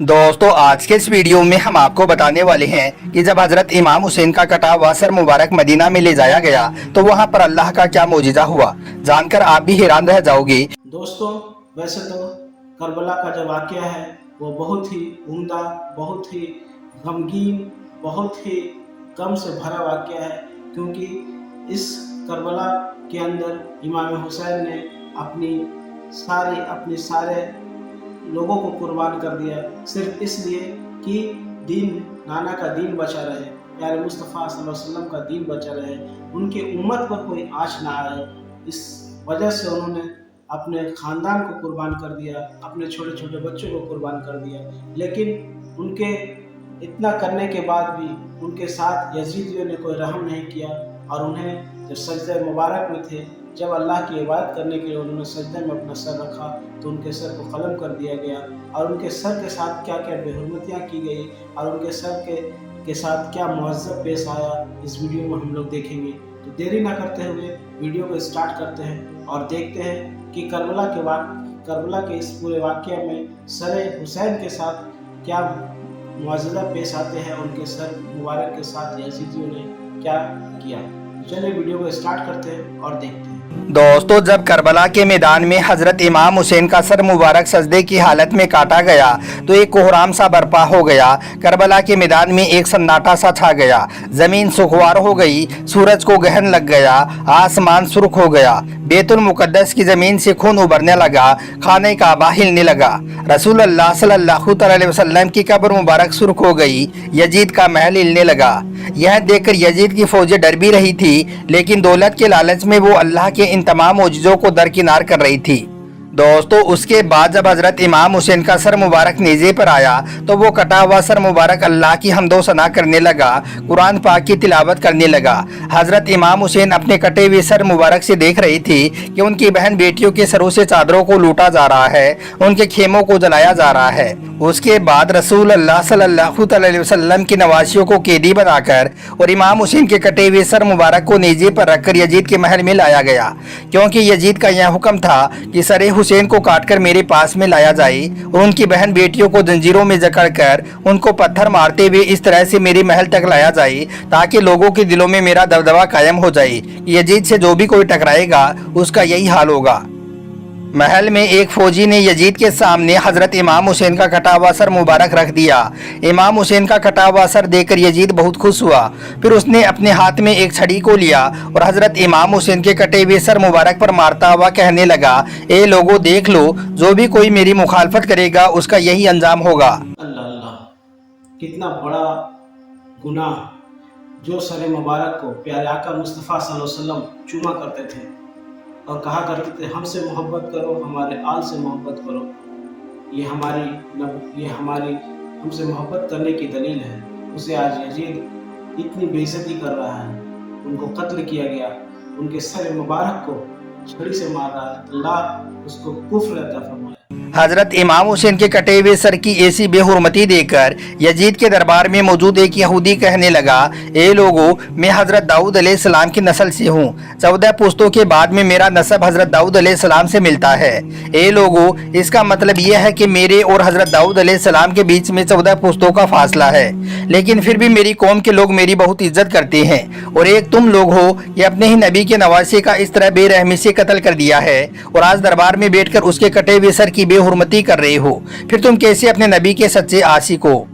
दोस्तों आज के इस वीडियो में हम आपको बताने वाले हैं कि जब हजरत इमाम हुसैन का कटा हुआ सर मुबारक मदीना में ले जाया गया तो वहां पर अल्लाह का क्या मौजिज़ा हुआ, जानकर आप भी हैरान रह जाओगे। दोस्तों वैसे तो करबला का जो वाक़या है वो बहुत ही उम्दा, बहुत ही गमगीन, बहुत ही गम से भरा वाक़या है, क्योंकि इस करबला के अंदर इमाम हुसैन ने अपने सारे लोगों को कुर्बान कर दिया, सिर्फ इसलिए कि दीन नाना का दीन बचा रहे, प्यारे मुस्तफ़ा सल्लल्लाहु अलैहि वसल्लम का दीन बचा रहे, उनके उम्मत पर कोई आँच ना आए। इस वजह से उन्होंने अपने ख़ानदान को कुर्बान कर दिया, अपने छोटे छोटे बच्चों को कुर्बान कर दिया। लेकिन उनके इतना करने के बाद भी उनके साथ यजीदियों ने कोई रहम नहीं किया, और उन्हें जब सजदे मुबारक में थे, जब अल्लाह की इबादत करने के लिए उन्होंने सजदे में अपना सर रखा तो उनके सर को कलम कर दिया गया, और उनके सर के साथ क्या क्या बेहुरमतियाँ की गई और उनके सर के साथ क्या मुअज़्ज़ब पेश आया, इस वीडियो में हम लोग देखेंगे। तो देरी ना करते हुए वीडियो को स्टार्ट करते हैं और देखते हैं कि करबला के इस पूरे वाक़या में सर हुसैन के साथ क्या मुआज़ज़ा पेश आते हैं, उनके सर मुबारक के साथ यजीदियों ने क्या किया। चलिए वीडियो को स्टार्ट करते हैं और देखते हैं। दोस्तों जब करबला के मैदान में हजरत इमाम हुसैन का सर मुबारक सजदे की हालत में काटा गया तो एक कोहराम सा बर्पा हो गया। करबला के मैदान में एक सन्नाटा सा छा गया, जमीन सुखवार हो गई, सूरज को ग्रहण लग गया, आसमान सुर्ख हो गया, बैतुल मुकद्दस की जमीन से खून उभरने लगा, खाने काबा हिलने लगा, रसूल अल्लाह सल्लल्लाहु अलैहि वसल्लम की कब्र मुबारक सुर्ख हो गई, यजीद का महल हिलने लगा। यह देखकर यजीद की फौजें डर भी रही थी, लेकिन दौलत के लालच में वो अल्लाह के इन तमाम मौजिज़ों को दरकिनार कर रही थी। दोस्तों उसके बाद जब हजरत इमाम हुसैन का सर मुबारक नेज़े पर आया तो वो कटा हुआ सर मुबारक अल्लाह की हम्दो सना करने लगा, कुरान पाक की तिलावत करने लगा। हजरत इमाम हुसैन अपने कटे हुए सर मुबारक से देख रही थी कि उनकी बहन बेटियों के सरों से चादरों को लूटा जा रहा है, उनके खेमों को जलाया जा रहा है। उसके बाद रसूल अल्लाह सल्लल्लाहु अलैहि वसल्लम की नवासियों को कैदी बनाकर और इमाम हुसैन के कटे हुए सर मुबारक को नेज़े पर रखकर यजीद के महल में लाया गया, क्योंकि यजीद का यह हुक्म था कि सर हुसैन को काटकर मेरे पास में लाया जाए और उनकी बहन बेटियों को जंजीरों में जकड़कर उनको पत्थर मारते हुए इस तरह से मेरे महल तक लाया जाए ताकि लोगों के दिलों में मेरा दबदबा कायम हो जाए। यजीद से जो भी कोई टकराएगा उसका यही हाल होगा। महल में एक फौजी ने यजीद के सामने हजरत इमाम हुसैन का कटा हुआ सर मुबारक रख दिया। इमाम हुसैन का कटा हुआ सर देखकर यजीद बहुत खुश हुआ। फिर उसने अपने हाथ में एक छड़ी को लिया और हजरत इमाम हुसैन के कटे हुए सर मुबारक पर मारता हुआ कहने लगा, ए लोगों देख लो, जो भी कोई मेरी मुखालफत करेगा उसका यही अंजाम होगा। अल्लाह अल्लाह, कितना बड़ा गुनाह जो सर मुबारक को प्यारे आका मुस्तफ़ा सल्लल्लाहु अलैहि वसल्लम चूमा करते थे और कहा करते थे, हमसे मोहब्बत करो, हमारे आल से मोहब्बत करो, ये हमारी हमसे मोहब्बत करने की दलील है। उसे आज यजीद इतनी बेइज्जती कर रहा है, उनको कत्ल किया गया, उनके सर मुबारक को छड़ी से मार रहा है। अल्लाह उसको कुफ्र अता फरमाए। हजरत इमाम हुसैन के कटे हुए सर की ऐसी बेहुरमती देखकर यजीद के दरबार में मौजूद एक यहूदी कहने लगा, ए लोगों, मैं हजरत दाऊद अलैहिस्सलाम की नस्ल से हूँ। 14 पुश्तों के बाद में मेरा नस्ब हजरत दाऊद अलैहिस्सलाम से मिलता है। ए लोगों, इसका मतलब यह है कि मेरे और हजरत दाऊद अलैहिस्सलाम के बीच में 14 पुश्तों का फासला है, लेकिन फिर भी मेरी कौम के लोग मेरी बहुत इज्जत करते हैं। और एक तुम लोग हो कि अपने ही नबी के नवासे का इस तरह बेरहमी से कत्ल कर दिया है और आज दरबार में बैठकर उसके कटे हुए सर की बेहुरमती कर रहे हो। फिर तुम कैसे अपने नबी के सच्चे आशिक हो।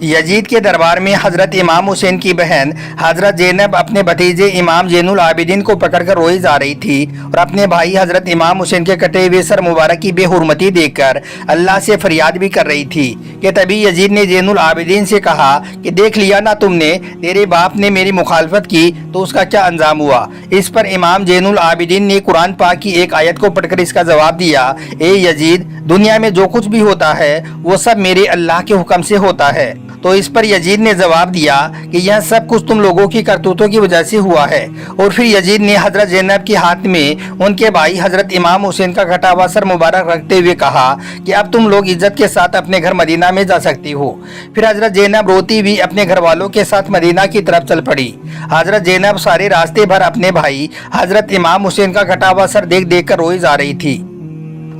यजीद के दरबार में हजरत इमाम हुसैन की बहन हजरत ज़ैनब अपने भतीजे इमाम ज़ैनुल आबिदीन को पकड़कर रोई जा रही थी और अपने भाई हजरत इमाम हुसैन के कटे हुए सर मुबारक की बेहुरमती देखकर अल्लाह से फरियाद भी कर रही थी कि तभी यजीद ने ज़ैनुल आबिदीन से कहा कि देख लिया ना तुमने, तेरे बाप ने मेरी मुखालफत की तो उसका क्या अंजाम हुआ। इस पर इमाम ज़ैनुल आबिदीन ने कुरान पाक की एक आयत को पढ़कर इसका जवाब दिया, ए यजीद, दुनिया में जो कुछ भी होता है वो सब मेरे अल्लाह के हुक्म से होता है। तो इस पर यजीद ने जवाब दिया कि यह सब कुछ तुम लोगों की करतूतों की वजह से हुआ है। और फिर यजीद ने हजरत ज़ैनब के हाथ में उनके भाई हजरत इमाम हुसैन का कटा हुआ सर मुबारक रखते हुए कहा कि अब तुम लोग इज्जत के साथ अपने घर मदीना में जा सकती हो। फिर हजरत ज़ैनब रोती हुई अपने घर वालों के साथ मदीना की तरफ चल पड़ी। हजरत ज़ैनब सारे रास्ते भर अपने भाई हजरत इमाम हुसैन का कटा हुआ सर देख देख कर रोई जा रही थी।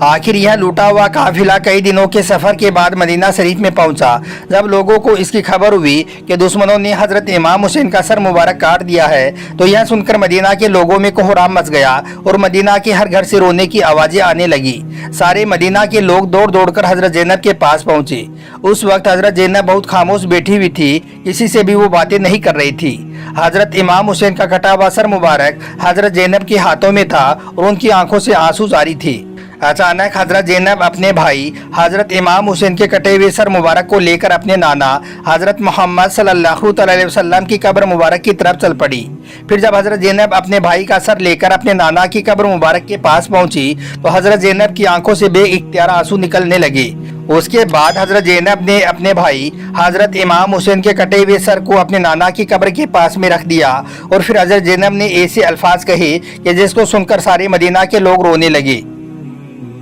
आखिर यह लूटा हुआ काफिला कई दिनों के सफर के बाद मदीना शरीफ में पहुंचा। जब लोगों को इसकी खबर हुई कि दुश्मनों ने हजरत इमाम हुसैन का सर मुबारक काट दिया है, तो यह सुनकर मदीना के लोगों में कोहराम मच गया और मदीना के हर घर से रोने की आवाजें आने लगी। सारे मदीना के लोग दौड़ दौड़कर हजरत ज़ैनब के पास पहुंचे। उस वक्त हजरत ज़ैनब बहुत खामोश बैठी हुई थी, किसी से भी वो बातें नहीं कर रही थी। हजरत इमाम हुसैन का कटा हुआ सर मुबारक हजरत ज़ैनब के हाथों में था और उनकी आंखों से आंसू जारी थे। अचानक हजरत ज़ैनब अपने भाई हजरत इमाम हुसैन के कटे हुए सर मुबारक को लेकर अपने नाना हजरत मोहम्मद सल्लल्लाहु अलैहि वसल्लम की कब्र मुबारक की तरफ चल पड़ी। फिर जब हजरत ज़ैनब अपने भाई का सर लेकर अपने नाना की कब्र मुबारक के पास पहुंची तो हजरत ज़ैनब की आंखों से बेइख्तियार आंसू निकलने लगे। उसके बाद हजरत ज़ैनब ने अपने भाई हजरत इमाम हुसैन के कटे हुए सर को अपने नाना की कब्र के पास में रख दिया और फिर हजरत ज़ैनब ने ऐसे अल्फाज कहे कि जिसको सुनकर सारे मदीना के लोग रोने लगे।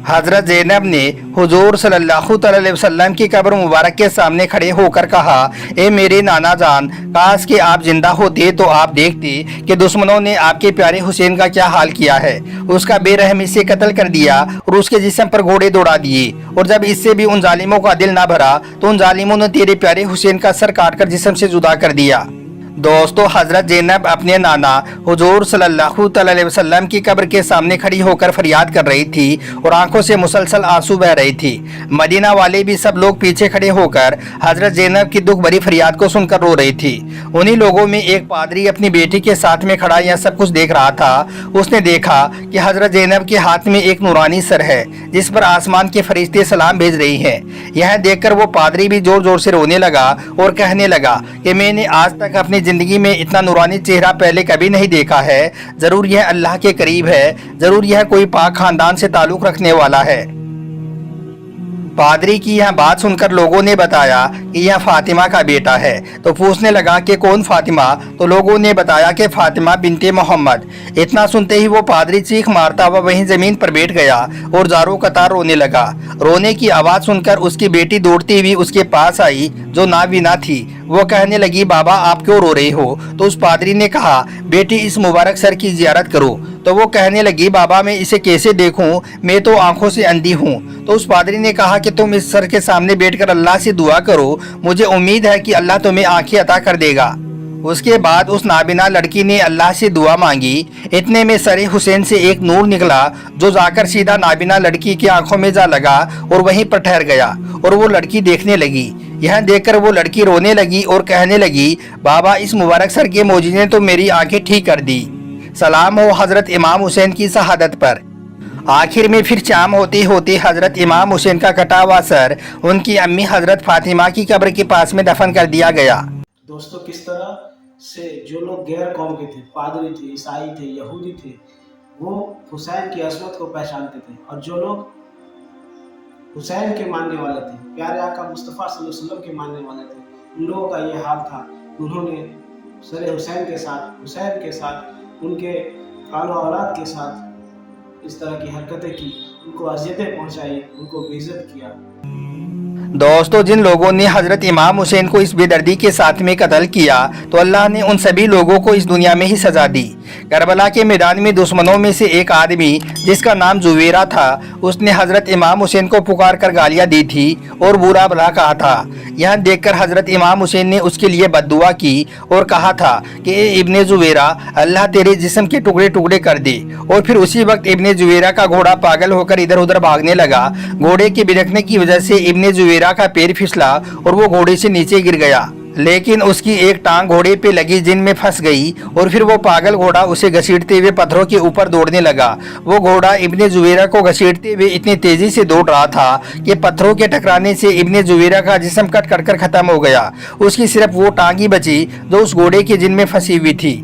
हजरत ज़ैनब ने हुजूर सल्लल्लाहु अलैहि वसल्लम की कब्र मुबारक के सामने खड़े होकर कहा, ए मेरे नाना जान, काश कि आप जिंदा होते तो आप देखते कि दुश्मनों ने आपके प्यारे हुसैन का क्या हाल किया है। उसका बेरहमी से कत्ल कर दिया और उसके जिस्म पर घोड़े दौड़ा दिए, और जब इससे भी उन जालिमों का दिल ना भरा तो उन जालिमों ने तेरे प्यारे हुसैन का सर काटकर जिस्म से जुदा कर दिया। दोस्तों, हजरत ज़ैनब अपने नाना हुजूर सल्लल्लाहु अलैहि वसल्लम की कब्र के सामने खड़ी होकर फरियाद कर रही थी और आंखों से मुसलसल आंसू बह रही थी। मदीना वाले भी सब लोग पीछे खड़े होकर हजरत ज़ैनब की दुख भरी फरियाद को सुनकर रो रही थी। उन्हीं लोगों में एक पादरी अपनी बेटी के साथ में खड़ा यह सब कुछ देख रहा था। उसने देखा कि हजरत ज़ैनब के हाथ में एक नूरानी सर है जिस पर आसमान के फरिश्ते सलाम भेज रही हैं। यह देखकर वो पादरी भी जोर जोर से रोने लगा और कहने लगा कि मैंने आज तक अपनी जिंदगी में इतना नूरानी चेहरा पहले कभी नहीं देखा है। जरूर यह अल्लाह के करीब है, जरूर यह कोई पाक खानदान से ताल्लुक रखने वाला है। पादरी की यह बात सुनकर लोगों ने बताया कि यह फातिमा का बेटा है। तो पूछने लगा कि कौन फातिमा? तो लोगों ने बताया कि फातिमा बिनते मोहम्मद। इतना सुनते ही वो पादरी चीख मारता हुआ वहीं जमीन पर बैठ गया और जारो कतार रोने लगा। रोने की आवाज़ सुनकर उसकी बेटी दौड़ती हुई उसके पास आई जो नाबीना थी। वो कहने लगी, बाबा आप क्यों रो रहे हो? तो उस पादरी ने कहा, बेटी इस मुबारक सर की जियारत करो। तो वो कहने लगी, बाबा मैं इसे कैसे देखूं, मैं तो आंखों से अंधी हूं। तो उस पादरी ने कहा कि तुम इस सर के सामने बैठकर अल्लाह से दुआ करो, मुझे उम्मीद है कि अल्लाह तुम्हें आंखें अता कर देगा। उसके बाद उस नाबिना लड़की ने अल्लाह से दुआ मांगी। इतने में सर हुसैन से एक नूर निकला जो जाकर सीधा नाबिना लड़की की आंखों में जा लगा और वहीं पर ठहर गया और वो लड़की देखने लगी। यह देखकर वो लड़की रोने लगी और कहने लगी, बाबा इस मुबारक सर के मौजूद ने तो मेरी आंखें ठीक कर दी। सलाम हो हजरत इमाम हुसैन की शहादत पर। आखिर में फिर शाम होते होते हजरत इमाम हुसैन का कटा हुआ सर उनकी अम्मी हजरत फातिमा की कब्र के पास में दफन कर दिया गया। दोस्तों, किस तरह से जो लोग गैर कौम के थे, पादरी थे, ईसाई थे, यहूदी थे, वो हुसैन की असमत को पहचानते थे, और जो लोग हुसैन के मानने वाले थे, प्यारे आका मुस्तफ़ा सल्लल्लाहु अलैहि वसल्लम के मानने वाले थे, उन लोगों का ये हाल था। उन्होंने सर हुसैन के साथ उनके आलो औलाद के साथ इस तरह की हरकतें की, उनको अज़ियतें पहुंचाई, उनको बेइज्जत किया। दोस्तों, जिन लोगों ने हजरत इमाम हुसैन को इस बेदर्दी के साथ में कत्ल किया तो अल्लाह ने उन सभी लोगों को इस दुनिया में ही सजा दी। करबला के मैदान में दुश्मनों में से एक आदमी जिसका नाम जुवेरा था, उसने हजरत इमाम हुसैन को पुकार कर गालियाँ दी थी और बुरा भला कहा था। यह देखकर हजरत इमाम हुसैन ने उसके लिए बद्दुआ की और कहा था कि ए इब्ने जुवेरा, अल्लाह तेरे जिस्म के टुकड़े टुकड़े कर दे। और फिर उसी वक्त इब्ने जुवेरा का घोड़ा पागल होकर इधर उधर भागने लगा। घोड़े के बिरकने की वजह से इब्ने जुवेरा का पैर फिसला और वो घोड़े से नीचे गिर गया, लेकिन उसकी एक टांग घोड़े पे लगी जिन में फंस गई और फिर वो पागल घोड़ा उसे घसीटते हुए पत्थरों के ऊपर दौड़ने लगा। वो घोड़ा इब्ने जुवेरा को घसीटते हुए इतनी तेजी से दौड़ रहा था कि पत्थरों के टकराने से इब्ने जुवेरा का जिस्म कट कर खत्म हो गया। उसकी सिर्फ वो टांग ही बची जो उस घोड़े के जिन में फंसी हुई थी।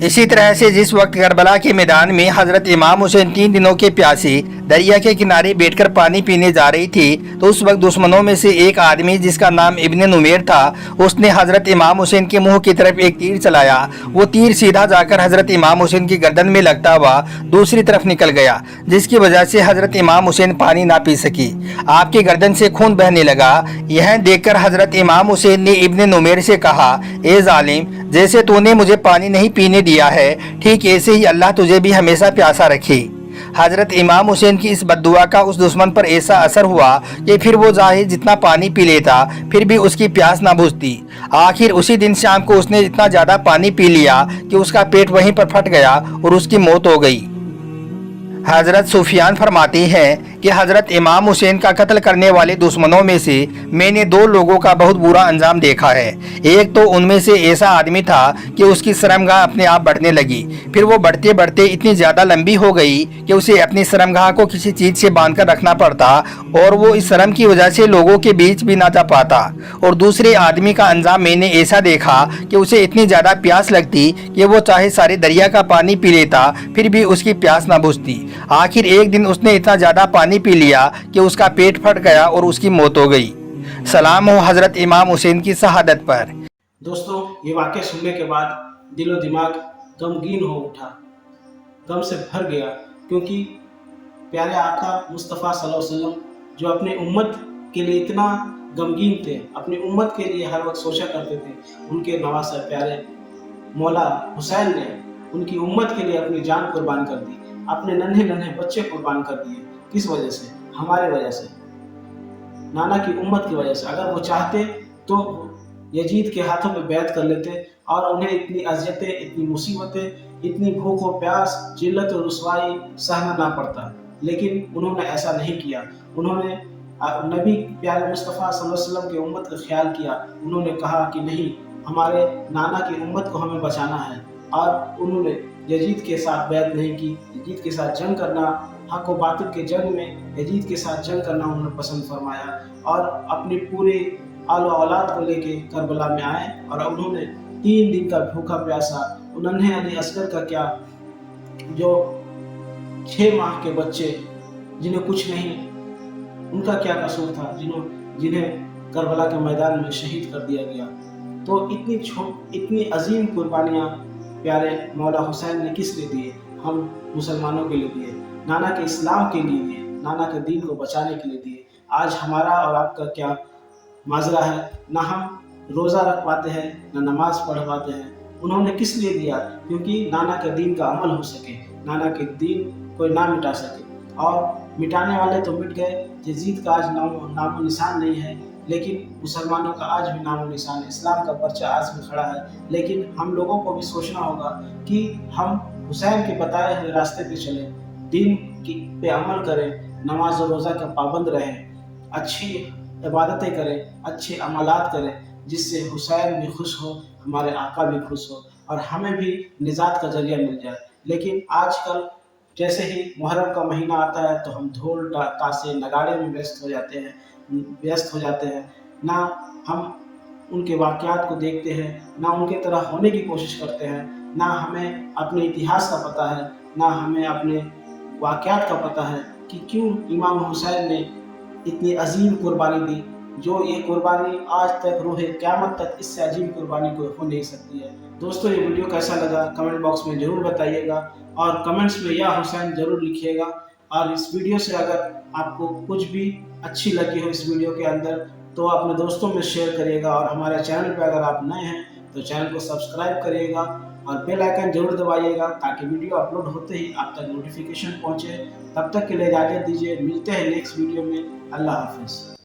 इसी तरह से जिस वक्त करबला के मैदान में हजरत इमाम हुसैन 3 दिनों के प्यासे दरिया के किनारे बैठकर पानी पीने जा रही थी तो उस वक्त दुश्मनों में से एक आदमी जिसका नाम इब्ने नुमैर था, उसने हजरत इमाम हुसैन के मुंह की तरफ एक तीर चलाया। वो तीर सीधा जाकर हजरत इमाम हुसैन की गर्दन में लगता हुआ दूसरी तरफ निकल गया, जिसकी वजह से हजरत इमाम हुसैन पानी ना पी सकी। आपकी गर्दन से खून बहने लगा। यह देखकर हजरत इमाम हुसैन ने इब्ने नुमैर से कहा, ए जालिम, जैसे तूने मुझे पानी नहीं पीने दिया है, ठीक ऐसे ही अल्लाह तुझे भी हमेशा प्यासा रखे। हजरत इमाम हुसैन की इस बद्दुआ का उस दुश्मन पर ऐसा असर हुआ कि फिर वो जाहिर जितना पानी पी लेता फिर भी उसकी प्यास ना बुझती। आखिर उसी दिन शाम को उसने इतना ज़्यादा पानी पी लिया कि उसका पेट वहीं पर फट गया और उसकी मौत हो गई। हजरत सुफियान फरमाती हैं कि हजरत इमाम हुसैन का कत्ल करने वाले दुश्मनों में से मैंने 2 लोगों का बहुत बुरा अंजाम देखा है। एक तो उनमें से ऐसा आदमी था कि उसकी शर्मगाह अपने आप बढ़ने लगी, फिर वो बढ़ते बढ़ते इतनी ज़्यादा लंबी हो गई कि उसे अपनी शर्मगाह को किसी चीज़ से बांधकर रखना पड़ता और वो इस शर्म की वजह से लोगों के बीच भी ना जा पाता। और दूसरे आदमी का अंजाम मैंने ऐसा देखा कि उसे इतनी ज़्यादा प्यास लगती कि वो चाहे सारे दरिया का पानी पी लेता फिर भी उसकी प्यास ना बुझती। आखिर एक दिन उसने इतना ज़्यादा पानी पी लिया कि उसका पेट फट गया और उसकी मौत हो गई। सलाम हो हजरत इमाम हुसैन की शहादत पर। दोस्तों, ये वाक़या सुनने के बाद दिलो दिमाग गमगीन हो उठा, गम से भर गया, क्योंकि प्यारे आका मुस्तफ़ा सल्लल्लाहु अलैहि वसल्लम जो अपनी उम्मत के लिए इतना गमगीन थे, अपनी उम्मत के लिए हर वक्त सोचा करते थे, उनके नवासा प्यारे मौला हुसैन ने उनकी उम्मत के लिए अपनी जान कुर्बान कर दी, अपने नन्हे नन्हे बच्चे कुर्बान कर दिए। किस वजह से? हमारे वजह से, नाना की उम्मत की वजह से। अगर वो चाहते तो यजीद के हाथों में बैत कर लेते और उन्हें इतनी अजियतें, इतनी मुसीबतें, इतनी भूख और प्यास, जिल्लत और रुसवाई सहना ना पड़ता, लेकिन उन्होंने ऐसा नहीं किया। उन्होंने नबी प्यारे मुस्तफ़ा सल्लल्लाहु अलैहि वसल्लम की उम्मत का ख्याल किया। उन्होंने कहा कि नहीं, हमारे नाना की उम्मत को हमें बचाना है, और उन्होंने यजीद के साथ बैत नहीं की। यजीद के साथ जंग करना, हक व बातिल के जंग में यजीद के साथ जंग करना उन्होंने पसंद फरमाया, और अपनी पूरे आलो औलाद को लेके करबला में आए, और उन्होंने 3 दिन का भूखा प्यासा नन्हे अली असगर का क्या, जो 6 माह के बच्चे जिन्हें कुछ नहीं, उनका क्या कसूर था, जिन्हें करबला के मैदान में शहीद कर दिया गया। तो इतनी अजीम कुर्बानियाँ प्यारे मौला हुसैन ने किस लिए दिए? हम मुसलमानों के लिए दिए, नाना के इस्लाम के लिए दिए, नाना के दीन को बचाने के लिए दिए। आज हमारा और आपका क्या माजरा है? ना हम रोज़ा रख पाते हैं, ना नमाज पढ़ पाते हैं। उन्होंने किस लिए दिया? क्योंकि नाना के दीन का अमल हो सके, नाना के दीन कोई ना मिटा सके। और मिटाने वाले तो मिट गए, यजीद का आज नामो निशान नहीं है, लेकिन मुसलमानों का आज भी नामो निशान है, इस्लाम का पर्चा आज भी खड़ा है। लेकिन हम लोगों को भी सोचना होगा कि हम हुसैन के बताए हुए रास्ते पे चलें, दीन पे अमल करें, नमाज और रोज़ा का पाबंद रहें, अच्छी इबादतें करें, अच्छे अमलात करें, जिससे हुसैन भी खुश हो, हमारे आका भी खुश हो, और हमें भी निजात का जरिया मिल जाए। लेकिन आजकल जैसे ही मुहर्रम का महीना आता है तो हम ढोल ताशे नगाड़े में व्यस्त हो जाते हैं। ना हम उनके वाक़यात को देखते हैं, ना उनके तरह होने की कोशिश करते हैं, ना हमें अपने इतिहास का पता है, ना हमें अपने वाक़यात का पता है कि क्यों इमाम हुसैन ने इतनी अजीम कुर्बानी दी, जो ये कुर्बानी आज तक रूहे क़यामत तक इससे अजीम कुर्बानी कोई हो नहीं सकती है। दोस्तों, ये वीडियो कैसा लगा कमेंट बॉक्स में ज़रूर बताइएगा, और कमेंट्स में या हुसैन ज़रूर लिखिएगा। और इस वीडियो से अगर आपको कुछ भी अच्छी लगी हो इस वीडियो के अंदर, तो अपने दोस्तों में शेयर करिएगा, और हमारे चैनल पर अगर आप नए हैं तो चैनल को सब्सक्राइब करिएगा और बेल आइकन जरूर दबाइएगा, ताकि वीडियो अपलोड होते ही आप तक नोटिफिकेशन पहुंचे। तब तक के लिए इजाज़त दीजिए, मिलते हैं नेक्स्ट वीडियो में। अल्लाह हाफिज़।